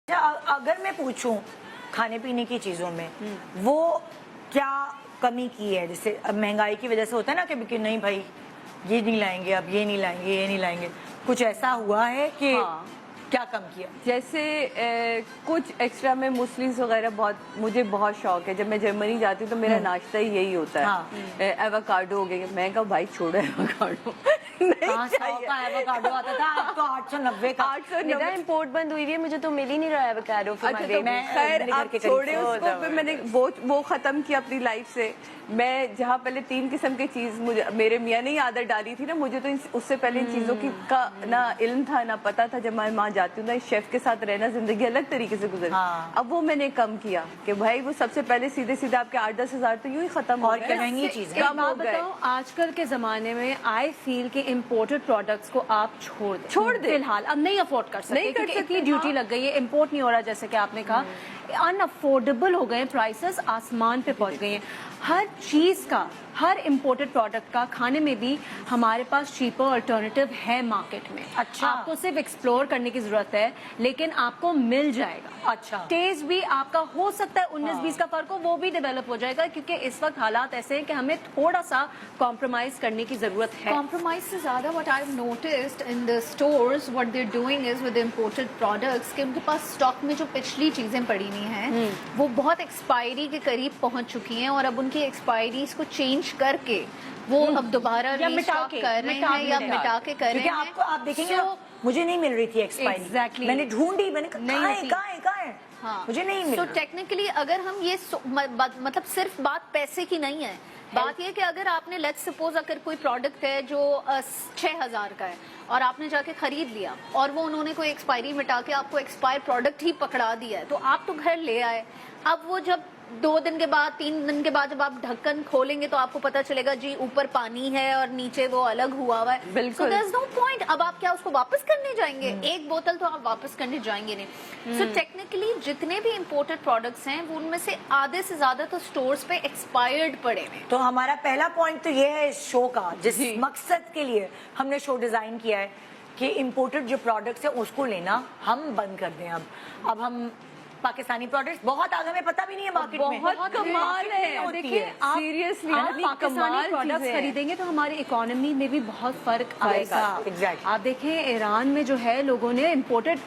अगर मैं पूछूं खाने पीने की चीजों में वो क्या कमी की है, जैसे अब महंगाई की वजह से होता है ना कि नहीं भाई ये नहीं लाएंगे, अब ये नहीं लाएंगे, ये नहीं लाएंगे, कुछ ऐसा हुआ है कि हाँ। क्या कम किया? जैसे कुछ एक्स्ट्रा में मुस्लिम्स वगैरह मुझे बहुत शौक है। जब मैं जर्मनी जाती हूँ तो मेरा नाश्ता ही यही होता है। हाँ। एवोकाडो हो गया। मैं कहा भाई छोड़ो एवोकाडो नहीं चाहिए। का एवोकाडो आता था, अब तो 890 का। 890 इम्पोर्ट बंद हुई है, मुझे तो मिल ही नहीं रहा है एवोकाडो। अच्छा तो खैर आप छोड़े उसको। फिर मैंने वो खत्म किया अपनी लाइफ से। मैं जहाँ पहले 3 किस्म की चीज मुझे मेरे मियाँ ने ही आदत डाली थी ना, मुझे तो उससे पहले इन चीजों की का ना इल्म था ना पता था। जब मैं वहाँ जाती हूँ ना, शेफ के साथ रहना जिंदगी अलग तरीके से गुजरी। हाँ। अब वो मैंने कम किया कि भाई वो सबसे पहले सीधे सीधे आपके 8-10 हजार तो यूं ही खत्म हो गए। महंगी चीज कम हो गए। आजकल के जमाने में आई फील कि इम्पोर्टेड प्रोडक्ट्स को आप छोड़ दे फिलहाल। अब नहीं अफोर्ड कर सकते क्योंकि इतनी ड्यूटी लग गई है, इम्पोर्ट नहीं हो रहा। जैसे कि आपने कहा अनअफोर्डेबल हो गए, प्राइसेस आसमान पे पहुंच गए हैं। हर चीज का, हर इम्पोर्टेड प्रोडक्ट का खाने में भी हमारे पास चीपर अल्टरनेटिव है मार्केट में। अच्छा। आपको सिर्फ एक्सप्लोर करने की जरूरत है, लेकिन आपको मिल जाएगा। अच्छा। टेस्ट भी आपका हो सकता है 19-20 का फर्क हो, वो भी डेवलप हो जाएगा क्योंकि इस वक्त हालात ऐसे हैं कि हमें थोड़ा सा कॉम्प्रोमाइज करने की जरूरत है। कॉम्प्रोमाइज से ज्यादा what I have noticed in the stores what they are doing is with imported products कि उनके पास स्टॉक में जो पिछली चीजें पड़ी हुई हैं वो बहुत एक्सपायरी के करीब पहुंच चुकी हैं और अब उनकी एक्सपायरीज को चेंज करके वो अब दोबारा रीस्टॉक कर रहे हैं या मिटा के कर रहे हैं। आपको आप देखेंगे मुझे नहीं मिल रही थी एक्सपायरी। Exactly. मैंने ढूंढी, मैंने कहा है हाँ। मुझे नहीं मिल तो रहा। टेक्निकली अगर हम ये मतलब सिर्फ बात पैसे की नहीं है, बात ये कि अगर आपने लेट्स सपोज अगर कोई प्रोडक्ट है जो 6000 का है और आपने जाके खरीद लिया और वो उन्होंने कोई एक्सपायरी मिटा के आपको एक्सपायर प्रोडक्ट ही पकड़ा दिया है, तो आप तो घर ले आए। अब वो जब 2 दिन के बाद 3 दिन के बाद जब आप ढक्कन खोलेंगे तो आपको पता चलेगा जी ऊपर पानी है और नीचे वो अलग हुआ हुआ है। बिल्कुल। So there's no point। अब आप क्या उसको वापस करने जाएंगे? एक बोतल तो आप वापस करने जाएंगे नहीं। सो टेक्निकली जितने भी इम्पोर्टेड प्रोडक्ट्स हैं वो उनमें से आधे से ज्यादा तो स्टोर्स पे एक्सपायर्ड पड़े हुए। तो हमारा पहला पॉइंट तो ये है इस शो का, जिस मकसद के लिए हमने शो डिजाइन किया है कि इम्पोर्टेड जो प्रोडक्ट्स है उसको लेना हम बंद कर दें। अब हम पाकिस्तानी प्रोडक्ट्स बहुत आगे में पता भी नहीं है मार्केट में। बहुत कमाल है। देखिए आप सीरियसली आप पाकिस्तानी प्रोडक्ट्स खरीदेंगे तो हमारी इकोनॉमी में भी बहुत फर्क आएगा। Exactly. आप देखें ईरान में जो है लोगों ने इम्पोर्ट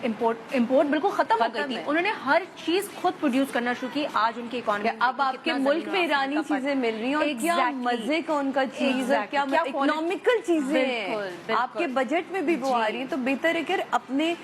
बिल्कुल खत्म हो गई थी। उन्होंने हर चीज खुद प्रोड्यूस करना शुरू की। आज उनकी इकोनॉमी अब आपके मुल्क में ईरानी चीजें मिल रही हैं और क्या मजे का उनका चीज है, क्या इकोनॉमिकल चीजें हैं, आपके बजट में भी वो आ रही है। तो बेहतर है कि अपने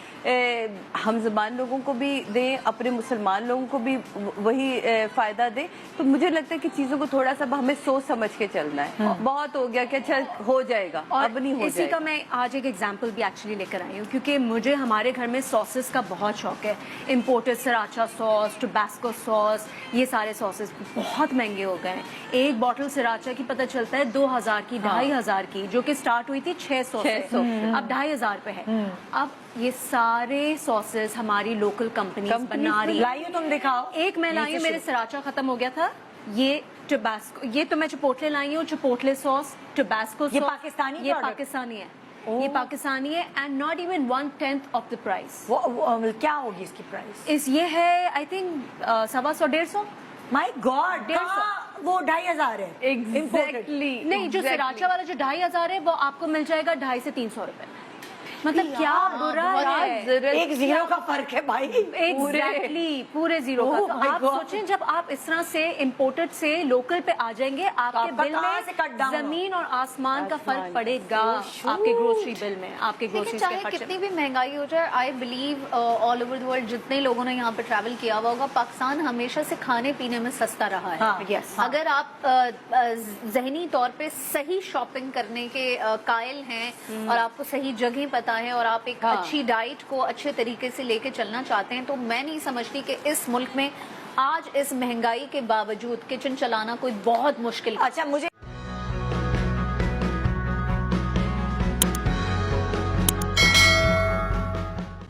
हम ज़बान लोगों को भी दें, अपने मुसलमान लोगों को भी वही फायदा दे। तो मुझे लगता है कि चीजों को थोड़ा सा हमें सोच समझ के चलना है। बहुत हो गया कि अच्छा हो जाएगा, अब नहीं हो इसी का मैं आज एक एग्जांपल भी एक्चुअली लेकर आई हूँ क्योंकि मुझे हमारे घर में सॉसेस का बहुत शौक है। इम्पोर्टेड सराचा सॉस, टोबैस्को सॉस, ये सारे सॉसेस बहुत महंगे हो गए हैं। एक बॉटल सराचा की पता चलता है 2000 की, 2500 की, जो कि स्टार्ट हुई थी 600 से, अब 2500 पे है। अब ये सारे सॉसेस हमारी लोकल कंपनीज बना रही है। तुम दिखाओ। एक मैं लाई हूँ, मेरे सराचा खत्म हो गया था। ये टोबैस्को, ये तो मैं चिपोटले लाई हूँ, चिपोटले सॉस, टोबैस्को सॉस। ये पाकिस्तानी, ये पाकिस्तानी है। ये पाकिस्तानी है and not even 1/10 of the price. क्या होगी इसकी प्राइस? ये है आई थिंक 125-150। माय गॉड, 150 वो 2500 है। एग्जैक्टली। नहीं, जो सराचा वाला जो 2500 है वो आपको मिल जाएगा 250 से 300 रुपए। मतलब क्या बुरा है, एक जीरो का फर्क है भाई। एग्जैक्टली पूरे जीरो का। तो आप सोचें जब आप इस तरह से इम्पोर्टेड से लोकल पे आ जाएंगे, आपके बिल में जमीन और आसमान का फर्क पड़ेगा। आपके ग्रोसरी बिल में, आपके ग्रोसरी चाहे कितनी भी महंगाई हो जाए, I believe all over the world जितने लोगों ने यहाँ पे ट्रैवल किया हुआ होगा, पाकिस्तान हमेशा से खाने पीने में सस्ता रहा है। अगर आप जहनी तौर पे सही शॉपिंग करने के कायल हैं और आपको सही जगह पता है और आप एक अच्छी डाइट को अच्छे तरीके से लेके चलना चाहते हैं, तो मैं नहीं समझती कि इस मुल्क में आज इस महंगाई के बावजूद किचन चलाना कोई बहुत मुश्किल। अच्छा, मुझे